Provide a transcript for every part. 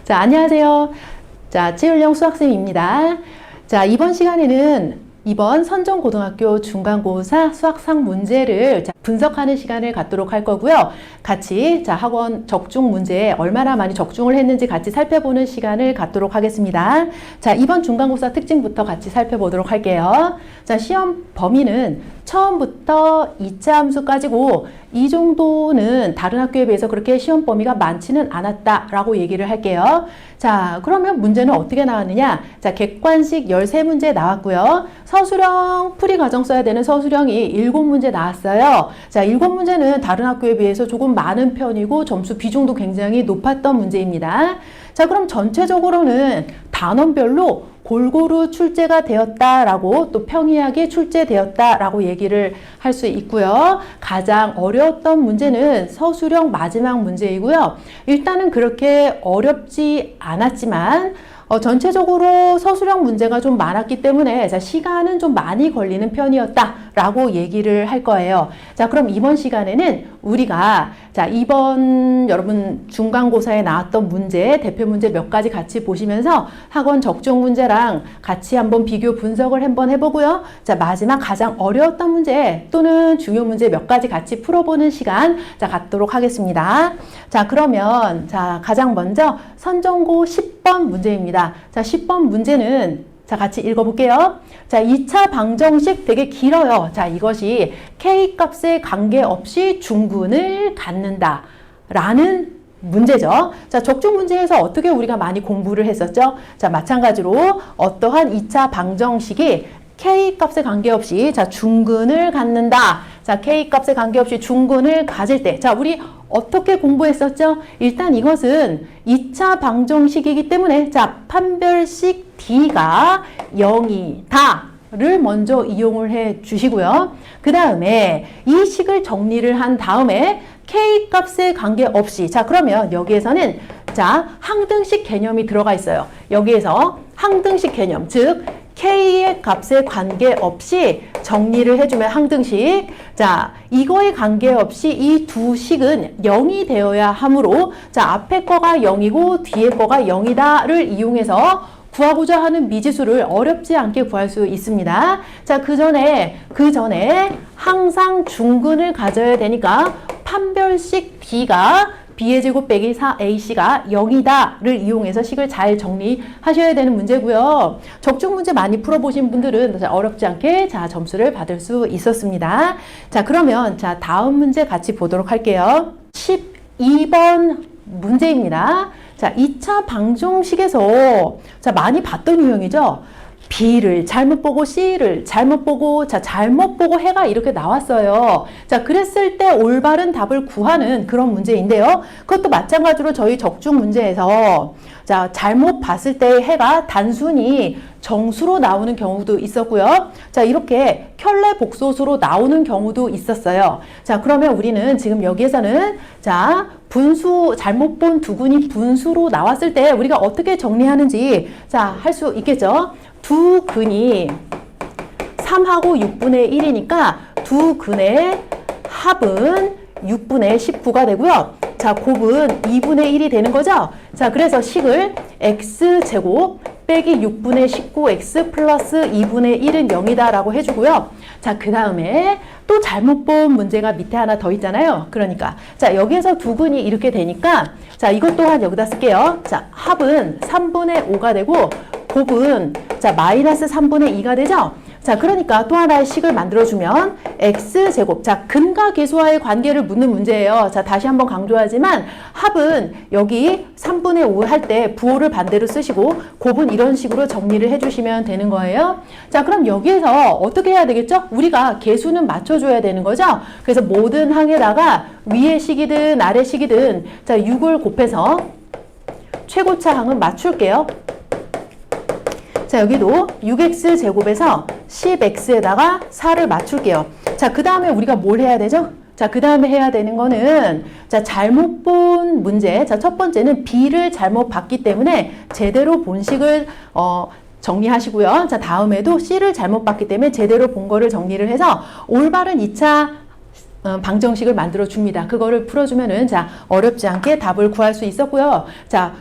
자, 안녕하세요. 자, 최율령 수학쌤입니다. 자, 이번 시간에는 이번 선정고등학교 중간고사 수학상 문제를 분석하는 시간을 갖도록 할 거고요. 같이 학원 적중 문제에 얼마나 많이 적중을 했는지 같이 살펴보는 시간을 갖도록 하겠습니다. 자, 이번 중간고사 특징부터 같이 살펴보도록 할게요. 자, 시험 범위는 처음부터 2차 함수까지고 이 정도는 다른 학교에 비해서 그렇게 시험 범위가 많지는 않았다라고 얘기를 할게요. 자, 그러면 문제는 어떻게 나왔느냐? 자, 객관식 13문제 나왔고요. 서술형 풀이 과정 써야 되는 서술형이 7문제 나왔어요. 자, 7문제는 다른 학교에 비해서 조금 많은 편이고 점수 비중도 굉장히 높았던 문제입니다. 자, 그럼 전체적으로는 단원별로 골고루 출제가 되었다라고 또 평이하게 출제되었다라고 얘기를 할 수 있고요. 가장 어려웠던 문제는 서술형 마지막 문제이고요. 일단은 그렇게 어렵지 않았지만 전체적으로 서술형 문제가 좀 많았기 때문에 시간은 좀 많이 걸리는 편이었다라고 얘기를 할 거예요. 자, 그럼 이번 시간에는 우리가 이번 여러분 중간고사에 나왔던 문제, 대표 문제 몇 가지 같이 보시면서 학원 적중 문제랑 같이 한번 비교 분석을 한번 해보고요. 자, 마지막 가장 어려웠던 문제 또는 중요 문제 몇 가지 같이 풀어보는 시간 갖도록 하겠습니다. 자, 그러면 가장 먼저 선정고 10번 문제입니다. 자, 10번 문제는 같이 읽어볼게요. 자, 2차 방정식 되게 길어요. 자, 이것이 K값에 관계없이 중근을 갖는다 라는 문제죠. 자, 적중 문제에서 어떻게 우리가 많이 공부를 했었죠? 자, 마찬가지로 어떠한 2차 방정식이 K값에 관계없이 중근을 갖는다. 자, K값에 관계없이 중근을 가질 때, 자, 우리 어떻게 공부했었죠? 일단 이것은 2차 방정식이기 때문에 판별식 D가 0이다를 먼저 이용을 해 주시고요. 그 다음에 이 식을 정리를 한 다음에 K값에 관계없이, 그러면 여기에서는 항등식 개념이 들어가 있어요. 여기에서 항등식 개념, 즉 K의 값에 관계없이 정리를 해주면 항등식. 자, 이거에 관계없이 이 두 식은 0이 되어야 하므로 앞에 거가 0이고 뒤에 거가 0이다를 이용해서 구하고자 하는 미지수를 어렵지 않게 구할 수 있습니다. 자, 그 전에 항상 중근을 가져야 되니까 판별식 B가 B의 제곱 빼기 4AC가 0이다를 이용해서 식을 잘 정리하셔야 되는 문제고요. 적중 문제 많이 풀어보신 분들은 어렵지 않게 점수를 받을 수 있었습니다. 자, 그러면 다음 문제 같이 보도록 할게요. 12번 문제입니다. 자, 2차 방정식에서 많이 봤던 유형이죠. B를 잘못 보고 C를 잘못 보고 잘못 보고 해가 이렇게 나왔어요. 자, 그랬을 때 올바른 답을 구하는 그런 문제인데요. 그것도 마찬가지로 저희 적중 문제에서 잘못 봤을 때 해가 단순히 정수로 나오는 경우도 있었고요. 자, 이렇게 켤레 복소수로 나오는 경우도 있었어요. 자, 그러면 우리는 지금 여기에서는 분수, 잘못 본 두근이 분수로 나왔을 때 우리가 어떻게 정리하는지 할 수 있겠죠. 두 근이 3하고 6분의 1이니까 두 근의 합은 6분의 19가 되고요. 자, 곱은 2분의 1이 되는 거죠. 자, 그래서 식을 x제곱 빼기 6분의 19x 플러스 2분의 1은 0이다 라고 해주고요. 자, 그 다음에 또 잘못 본 문제가 밑에 하나 더 있잖아요. 그러니까 여기에서 두 근이 이렇게 되니까 이것 또한 여기다 쓸게요. 자, 합은 3분의 5가 되고 곱은 마이너스 3분의 2가 되죠. 자, 그러니까 또 하나의 식을 만들어주면 x제곱. 자, 근과 계수와의 관계를 묻는 문제예요. 자, 다시 한번 강조하지만 합은 여기 3분의 5 할 때 부호를 반대로 쓰시고 곱은 이런 식으로 정리를 해주시면 되는 거예요. 자, 그럼 여기에서 어떻게 해야 되겠죠? 우리가 계수는 맞춰줘야 되는 거죠. 그래서 모든 항에다가 위의 식이든 아래 식이든 6을 곱해서 최고차 항은 맞출게요. 자, 여기도 6x제곱에서 10x에다가 4를 맞출게요. 자, 그 다음에 우리가 뭘 해야 되죠? 자, 그 다음에 해야 되는 거는 잘못 본 문제. 자, 첫 번째는 B를 잘못 봤기 때문에 제대로 본 식을 정리하시고요. 자, 다음에도 C를 잘못 봤기 때문에 제대로 본 거를 정리를 해서 올바른 2차 방정식을 만들어 줍니다. 그거를 풀어주면은 어렵지 않게 답을 구할 수 있었고요. 자,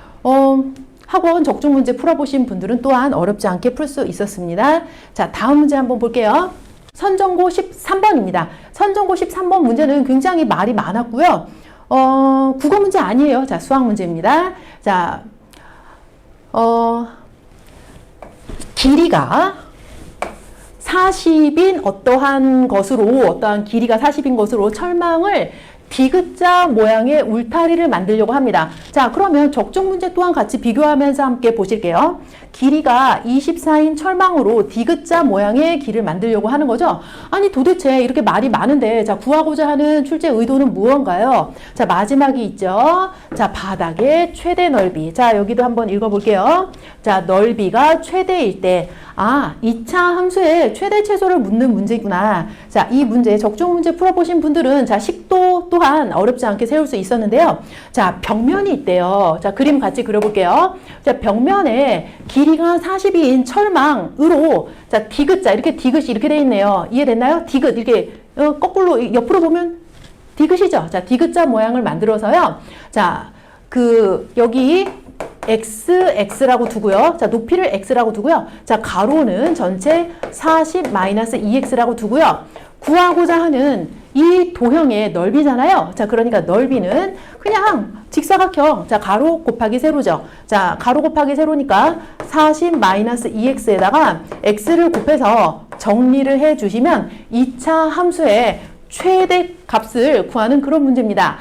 학원 적중 문제 풀어보신 분들은 또한 어렵지 않게 풀 수 있었습니다. 자, 다음 문제 한번 볼게요. 선전고 13번입니다. 선전고 13번 문제는 굉장히 말이 많았고요. 국어 문제 아니에요. 자, 수학 문제입니다. 자, 길이가 40인 어떠한 길이가 40인 것으로 철망을 디귿자 모양의 울타리를 만들려고 합니다. 자, 그러면 적중 문제 또한 같이 비교하면서 함께 보실게요. 길이가 24인 철망으로 디귿자 모양의 길을 만들려고 하는 거죠. 아니, 도대체 이렇게 말이 많은데, 자, 구하고자 하는 출제 의도는 무언가요? 자, 마지막이 있죠. 자, 바닥의 최대 넓이. 자, 여기도 한번 읽어볼게요. 자, 넓이가 최대일 때, 2차 함수에 최대 최소를 묻는 문제구나. 자, 이 문제, 적중 문제 풀어보신 분들은, 자, 식도 또한 어렵지 않게 세울 수 있었는데요. 자, 벽면이 있대요. 자, 그림 같이 그려볼게요. 자, 벽면에 길이가 42인 철망으로, 자, 디귿자, 이렇게 디귿이 이렇게 돼 있네요. 이해됐나요? 디귿, 이렇게, 거꾸로, 옆으로 보면 디귿이죠. 자, 디귿자 모양을 만들어서요. 자, 여기, x라고 두고요. 자, 높이를 x라고 두고요. 자, 가로는 전체 40-2x라고 두고요. 구하고자 하는 이 도형의 넓이잖아요. 자, 그러니까 넓이는 그냥 직사각형. 자, 가로 곱하기 세로죠. 자, 가로 곱하기 세로니까 40-2x에다가 x를 곱해서 정리를 해 주시면 2차 함수의 최대 값을 구하는 그런 문제입니다.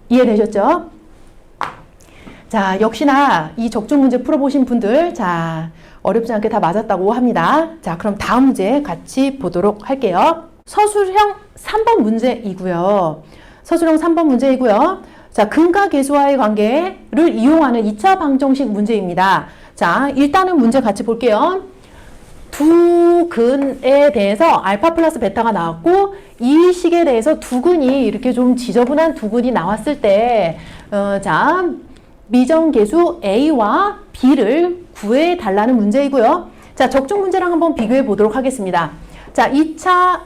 이해되셨죠? 자, 역시나 이 적중 문제 풀어보신 분들, 자, 어렵지 않게 다 맞았다고 합니다. 자, 그럼 다음 문제 같이 보도록 할게요. 서술형 3번 문제이고요. 서술형 3번 문제이고요. 자, 근과 계수와의 관계를 이용하는 2차 방정식 문제입니다. 자, 일단은 문제 같이 볼게요. 두 근에 대해서 알파 플러스 베타가 나왔고, 이 식에 대해서 두 근이 이렇게 좀 지저분한 두 근이 나왔을 때, 자, 미정계수 A와 B를 구해달라는 문제이고요. 자, 적중 문제랑 한번 비교해 보도록 하겠습니다. 자, 2차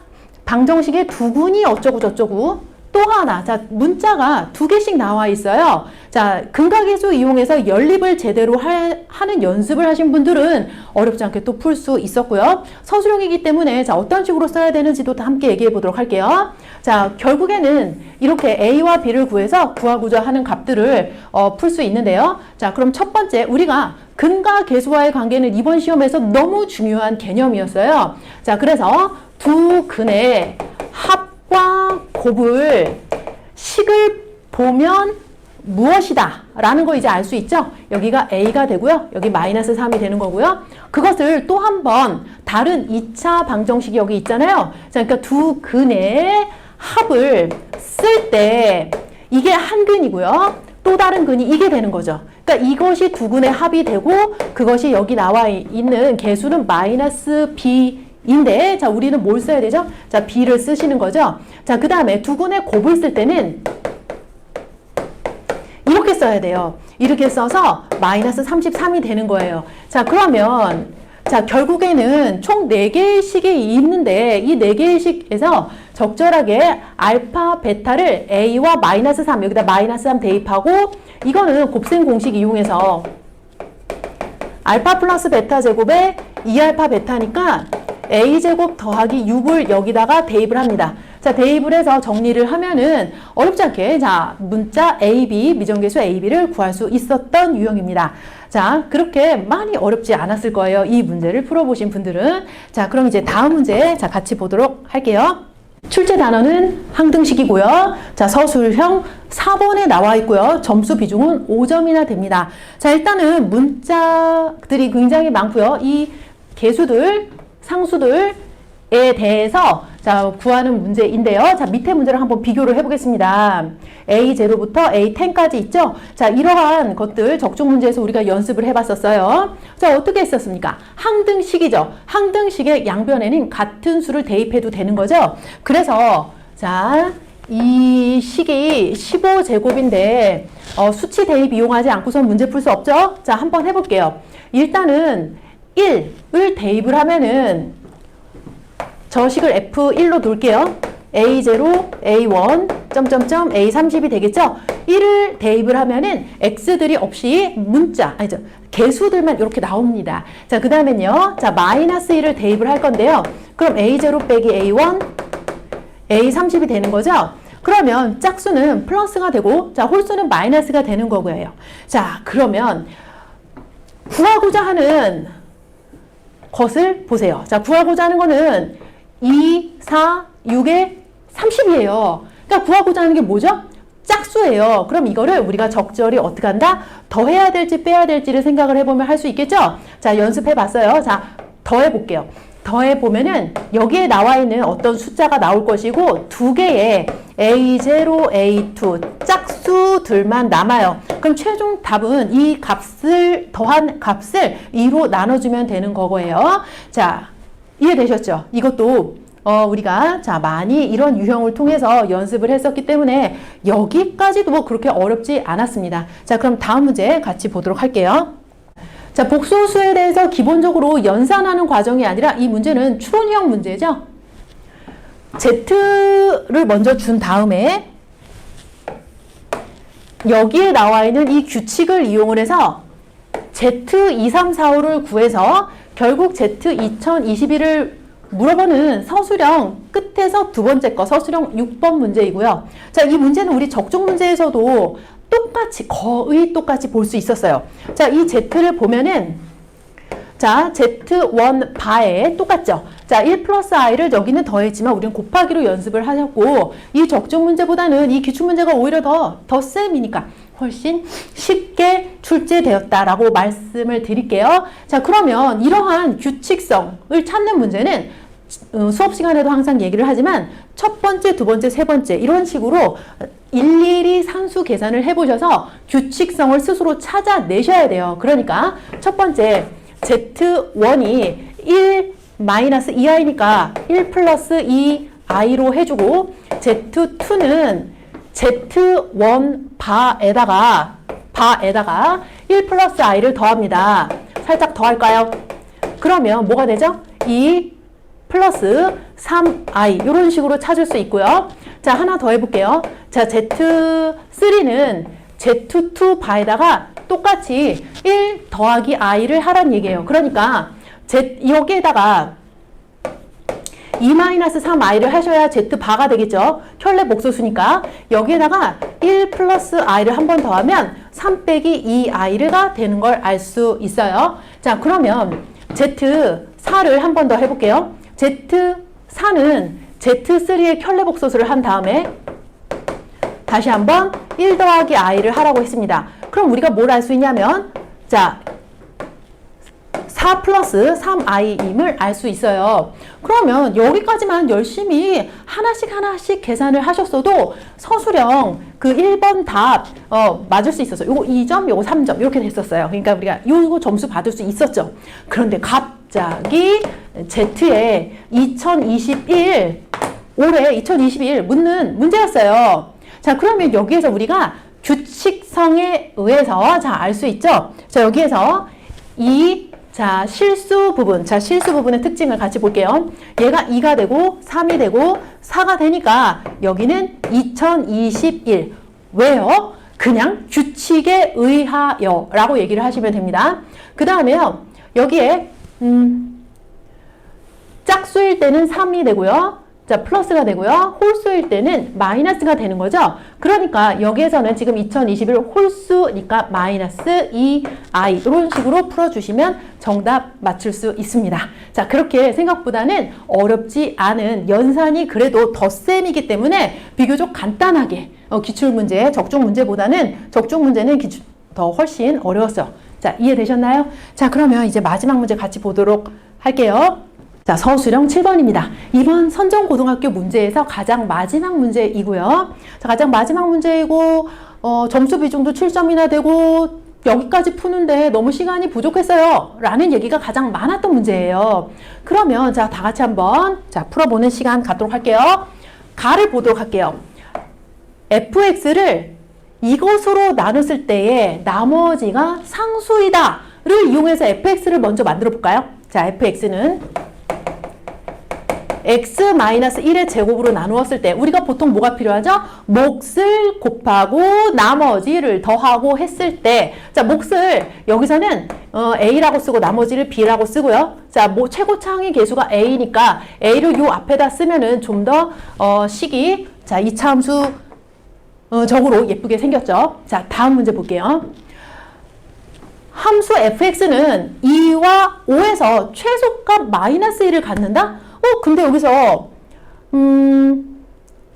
방정식에 두 근이 어쩌고 저쩌고, 또 하나, 자, 문자가 두 개씩 나와 있어요. 자, 근각계수 이용해서 연립을 제대로 하는 연습을 하신 분들은 어렵지 않게 또 풀 수 있었고요. 서술형이기 때문에, 자, 어떤 식으로 써야 되는지도 함께 얘기해 보도록 할게요. 자, 결국에는 이렇게 A와 B를 구하고자 하는 값들을 풀 수 있는데요. 자, 그럼 첫 번째, 우리가 근과 계수와의 관계는 이번 시험에서 너무 중요한 개념이었어요. 자, 그래서 두 근의 합과 곱을 식을 보면 무엇이다 라는 거 이제 알 수 있죠? 여기가 A가 되고요. 여기 마이너스 3이 되는 거고요. 그것을 또 한 번 다른 2차 방정식이 여기 있잖아요. 자, 그러니까 두 근의 합을 쓸 때 이게 한 근이고요. 또 다른 근이 이게 되는 거죠. 그러니까 이것이 두 근의 합이 되고 그것이 여기 나와 있는 개수는 마이너스 B 인데, 자, 우리는 뭘 써야 되죠? 자, B를 쓰시는 거죠? 자, 그 다음에 두 근의 곱을 쓸 때는 이렇게 써야 돼요. 이렇게 써서 마이너스 33이 되는 거예요. 자, 그러면, 자, 결국에는 총 4개의 식이 있는데, 이 4개의 식에서 적절하게 알파, 베타를 A와 마이너스 3, 여기다 마이너스 3 대입하고, 이거는 곱셈 공식 이용해서 알파 플러스 베타 제곱에 2알파 베타니까 A제곱 더하기 6을 여기다가 대입을 합니다. 자, 대입을 해서 정리를 하면은 어렵지 않게, 자, 문자 AB, 미정계수 AB를 구할 수 있었던 유형입니다. 자, 그렇게 많이 어렵지 않았을 거예요. 이 문제를 풀어보신 분들은. 자, 그럼 이제 다음 문제, 자, 같이 보도록 할게요. 출제 단어는 항등식이고요. 자, 서술형 4번에 나와 있고요. 점수 비중은 5점이나 됩니다. 자, 일단은 문자들이 굉장히 많고요. 이 개수들, 상수들에 대해서 자, 구하는 문제인데요. 자, 밑에 문제를 한번 비교를 해보겠습니다. A0부터 A10까지 있죠? 자, 이러한 것들 적중 문제에서 우리가 연습을 해봤었어요. 자, 어떻게 했었습니까? 항등식이죠. 항등식의 양변에는 같은 수를 대입해도 되는 거죠. 그래서 자, 이 식이 15제곱인데 수치 대입 이용하지 않고선 문제 풀 수 없죠? 자, 한번 해볼게요. 일단은 1을 대입을 하면은 저 식을 F1로 놓을게요. A0, A1, 점점점 A30이 되겠죠? 1을 대입을 하면은 x들이 없이 문자, 아니죠. 개수들만 이렇게 나옵니다. 자, 그 다음엔요. 자, 마이너스 1을 대입을 할 건데요. 그럼 A0 빼기 A1, A30이 되는 거죠? 그러면 짝수는 플러스가 되고, 자, 홀수는 마이너스가 되는 거고요. 자, 그러면 구하고자 하는 것을 보세요. 자, 구하고자 하는 거는 2, 4, 6에 30이에요. 그러니까 구하고자 하는 게 뭐죠? 짝수예요. 그럼 이거를 우리가 적절히 어떻게 한다? 더해야 될지 빼야 될지를 생각을 해보면 할 수 있겠죠? 자, 연습해 봤어요. 자, 더해 볼게요. 더해 보면은 여기에 나와 있는 어떤 숫자가 나올 것이고 두 개의 A0, A2 짝수들만 남아요. 그럼 최종 답은 이 값을 더한 값을 2로 나눠주면 되는 거고요. 자, 이해되셨죠? 이것도 우리가 자 많이 이런 유형을 통해서 연습을 했었기 때문에 여기까지도 뭐 그렇게 어렵지 않았습니다. 자, 그럼 다음 문제 같이 보도록 할게요. 자, 복소수에 대해서 기본적으로 연산하는 과정이 아니라 이 문제는 추론형 문제죠. Z를 먼저 준 다음에 여기에 나와 있는 이 규칙을 이용을 해서 Z2345를 구해서 결국 Z2021을 물어보는 서술형 끝에서 두 번째 거 서술형 6번 문제이고요. 자, 이 문제는 우리 적중 문제에서도 똑같이 거의 똑같이 볼 수 있었어요. 자, 이 Z를 보면은 자, Z1 바에 똑같죠. 자, 1 플러스 i를 여기는 더했지만 우리는 곱하기로 연습을 하셨고 이 적중 문제보다는 이 기출 문제가 오히려 더 쌤이니까 훨씬 쉽게 출제되었다라고 말씀을 드릴게요. 자, 그러면 이러한 규칙성을 찾는 문제는 수업 시간에도 항상 얘기를 하지만 첫 번째, 두 번째, 세 번째 이런 식으로 일일이 산수 계산을 해보셔서 규칙성을 스스로 찾아내셔야 돼요. 그러니까 첫 번째 Z1이 1 마이너스 2i니까 1 플러스 2i로 해주고 Z2는 Z1 바에다가 1 플러스 i를 더합니다. 살짝 더할까요? 그러면 뭐가 되죠? 2 플러스 3i 이런 식으로 찾을 수 있고요. 자, 하나 더 해볼게요. 자, Z3는 Z2 바에다가 똑같이 1 더하기 i를 하란 얘기예요. 그러니까 여기에다가 2-3i를 하셔야 Z바가 되겠죠. 켤레 복소수니까 여기에다가 1 플러스 i를 한 번 더하면 3 빼기 2i가 되는 걸 알 수 있어요. 자, 그러면 Z4를 한 번 더 해볼게요. Z4는 Z3의 켤레 복소수를 한 다음에 다시 한번 1 더하기 i를 하라고 했습니다. 그럼 우리가 뭘 알 수 있냐면 자, 4 플러스 3i임을 알 수 있어요. 그러면 여기까지만 열심히 하나씩 계산을 하셨어도 서술형 그 1번 답 맞을 수 있었어요. 요거 2점, 요거 3점 이렇게 됐었어요. 그러니까 우리가 요거 점수 받을 수 있었죠. 그런데 갑자기 Z에 2021 올해 2021 묻는 문제였어요. 자, 그러면 여기에서 우리가 규칙성에 의해서 자, 알 수 있죠. 자, 여기에서 자, 실수 부분의 특징을 같이 볼게요. 얘가 2가 되고 3이 되고 4가 되니까 여기는 2021. 왜요? 그냥 규칙에 의하여 라고 얘기를 하시면 됩니다. 그 다음에요. 여기에 짝수일 때는 3이 되고요. 자, 플러스가 되고요. 홀수일 때는 마이너스가 되는 거죠. 그러니까 여기에서는 지금 2021 홀수니까 마이너스 2i 이런 식으로 풀어주시면 정답 맞출 수 있습니다. 자, 그렇게 생각보다는 어렵지 않은 연산이 그래도 덧셈이기 때문에 비교적 간단하게 기출문제, 적중문제보다는 적중문제는 더 훨씬 어려웠어요. 자, 이해되셨나요? 자, 그러면 이제 마지막 문제 같이 보도록 할게요. 자, 서술형 7번입니다. 이번 선정고등학교 문제에서 가장 마지막 문제이고요. 자, 가장 마지막 문제이고 점수 비중도 7점이나 되고 여기까지 푸는데 너무 시간이 부족했어요 라는 얘기가 가장 많았던 문제예요. 그러면 자, 다 같이 한번 자, 풀어보는 시간 갖도록 할게요. 가를 보도록 할게요. fx를 이것으로 나눴을 때에 나머지가 상수이다 를 이용해서 fx를 먼저 만들어 볼까요? 자, fx는 x-1의 제곱으로 나누었을 때 우리가 보통 뭐가 필요하죠? 몫을 곱하고 나머지를 더하고 했을 때, 자, 몫을 여기서는 a라고 쓰고 나머지를 b라고 쓰고요. 자, 뭐 최고차항의 계수가 a니까 a를 요 앞에다 쓰면은 좀 더 식이, 자, 이차함수 적으로 예쁘게 생겼죠. 자, 다음 문제 볼게요. 함수 fx는 2와 5에서 최소값 마이너스 1을 갖는다? 근데 여기서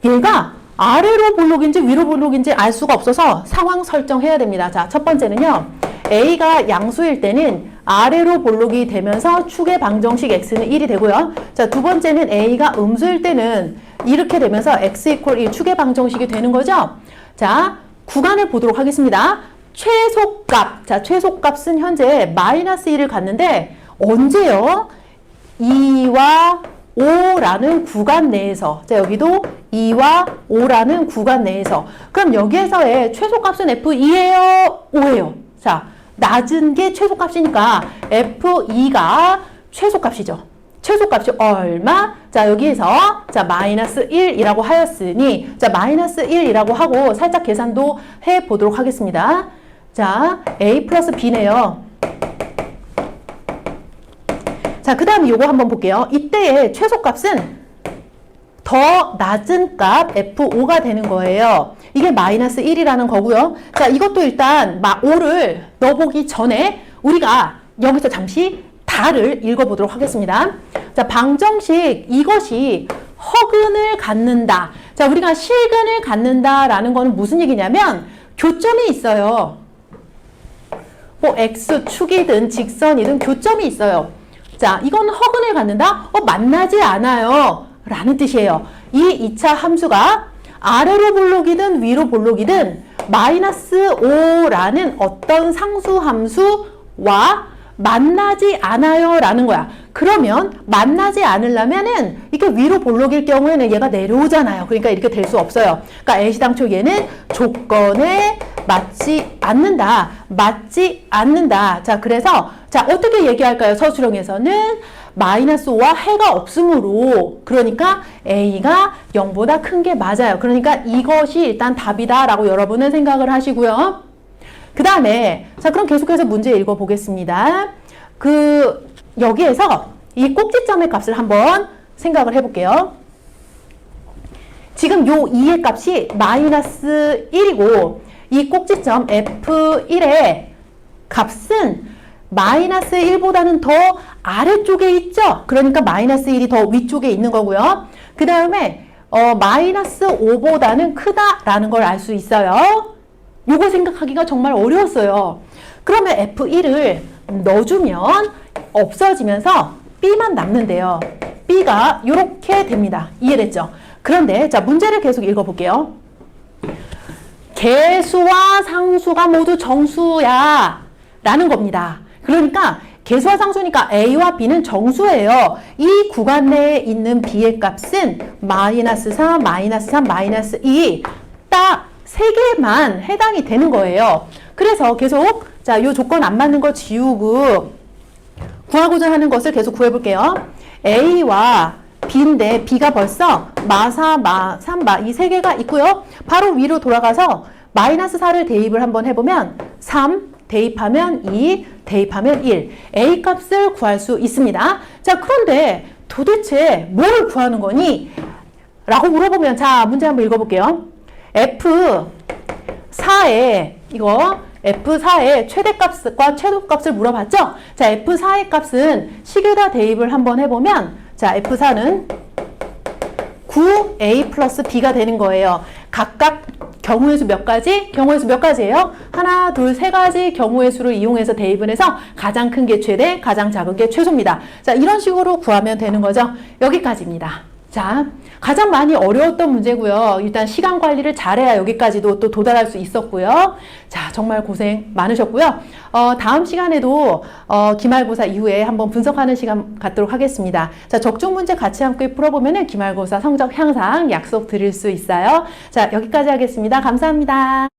얘가 아래로 볼록인지 위로 볼록인지 알 수가 없어서 상황 설정해야 됩니다. 자, 첫 번째는요. a가 양수일 때는 아래로 볼록이 되면서 축의 방정식 x는 1이 되고요. 자, 두 번째는 a가 음수일 때는 이렇게 되면서 x 이퀄 1 축의 방정식이 되는 거죠. 자, 구간을 보도록 하겠습니다. 최소값. 자, 최소값은 현재 마이너스 1을 갖는데 언제요? 2와 5라는 구간 내에서. 자, 여기도 2와 5라는 구간 내에서. 그럼 여기에서의 최소값은 F2예요? 5예요? 자, 낮은 게 최소값이니까 F2가 최소값이죠. 최소값이 얼마? 자, 여기에서 자, 마이너스 1이라고 하였으니 자, 마이너스 1이라고 하고 살짝 계산도 해 보도록 하겠습니다. 자, a 플러스 b네요. 자, 그 다음에 요거 한번 볼게요. 이때의 최소값은 더 낮은 값 F5가 되는 거예요. 이게 마이너스 1이라는 거고요. 자, 이것도 일단 5를 넣어보기 전에 우리가 여기서 잠시 다를 읽어보도록 하겠습니다. 자, 방정식 이것이 허근을 갖는다. 자, 우리가 실근을 갖는다라는 거는 무슨 얘기냐면 교점이 있어요. 뭐 x축이든 직선이든 교점이 있어요. 자, 이건 허근을 갖는다? 만나지 않아요. 라는 뜻이에요. 이 2차 함수가 아래로 볼록이든 위로 볼록이든 마이너스 5라는 어떤 상수함수와 만나지 않아요 라는 거야. 그러면 만나지 않으려면은 이게 위로 볼록일 경우에는 얘가 내려오잖아요. 그러니까 이렇게 될 수 없어요. 그러니까 애시당초 얘는 조건에 맞지 않는다. 맞지 않는다. 자, 그래서 자, 어떻게 얘기할까요? 서술형에서는 마이너스 5와 해가 없으므로 그러니까 a가 0보다 큰 게 맞아요. 그러니까 이것이 일단 답이다 라고 여러분은 생각을 하시고요. 그 다음에 자, 그럼 계속해서 문제 읽어보겠습니다. 여기에서 이 꼭지점의 값을 한번 생각을 해볼게요. 지금 요 2의 값이 마이너스 1이고 이 꼭지점 F1의 값은 마이너스 1보다는 더 아래쪽에 있죠? 그러니까 마이너스 1이 더 위쪽에 있는 거고요. 그 다음에 마이너스 5보다는 크다라는 걸 알 수 있어요. 요거 생각하기가 정말 어려웠어요. 그러면 F1을 넣어주면 없어지면서 B만 남는데요. B가 이렇게 됩니다. 이해됐죠? 그런데 자, 문제를 계속 읽어볼게요. 개수와 상수가 모두 정수야 라는 겁니다. 그러니까 개수와 상수니까 A와 B는 정수예요. 이 구간 내에 있는 B의 값은 마이너스 3, 마이너스 3, 마이너스 2 딱 3개만 해당이 되는 거예요. 그래서 계속 자, 요 조건 안 맞는 거 지우고 구하고자 하는 것을 계속 구해볼게요. A와 B인데 B가 벌써 마4, 마3, 마 이 3개가 있고요. 바로 위로 돌아가서 마이너스 4를 대입을 한번 해보면 3 대입하면 2 대입하면 1 A 값을 구할 수 있습니다. 자, 그런데 도대체 뭘 구하는 거니? 라고 물어보면 자, 문제 한번 읽어볼게요. F4에 이거 F4의 최대값과 최소값을 물어봤죠? 자, F4의 값은 식에다 대입을 한번 해보면 자, F4는 9A 플러스 B가 되는 거예요. 각각 경우의 수 몇 가지? 경우의 수 몇 가지예요? 하나, 둘, 세 가지 경우의 수를 이용해서 대입을 해서 가장 큰 게 최대, 가장 작은 게 최소입니다. 자, 이런 식으로 구하면 되는 거죠. 여기까지입니다. 자, 가장 많이 어려웠던 문제고요. 일단 시간 관리를 잘해야 여기까지도 또 도달할 수 있었고요. 자, 정말 고생 많으셨고요. 다음 시간에도 기말고사 이후에 한번 분석하는 시간 갖도록 하겠습니다. 자, 적중 문제 같이 함께 풀어보면은 기말고사 성적 향상 약속 드릴 수 있어요. 자, 여기까지 하겠습니다. 감사합니다.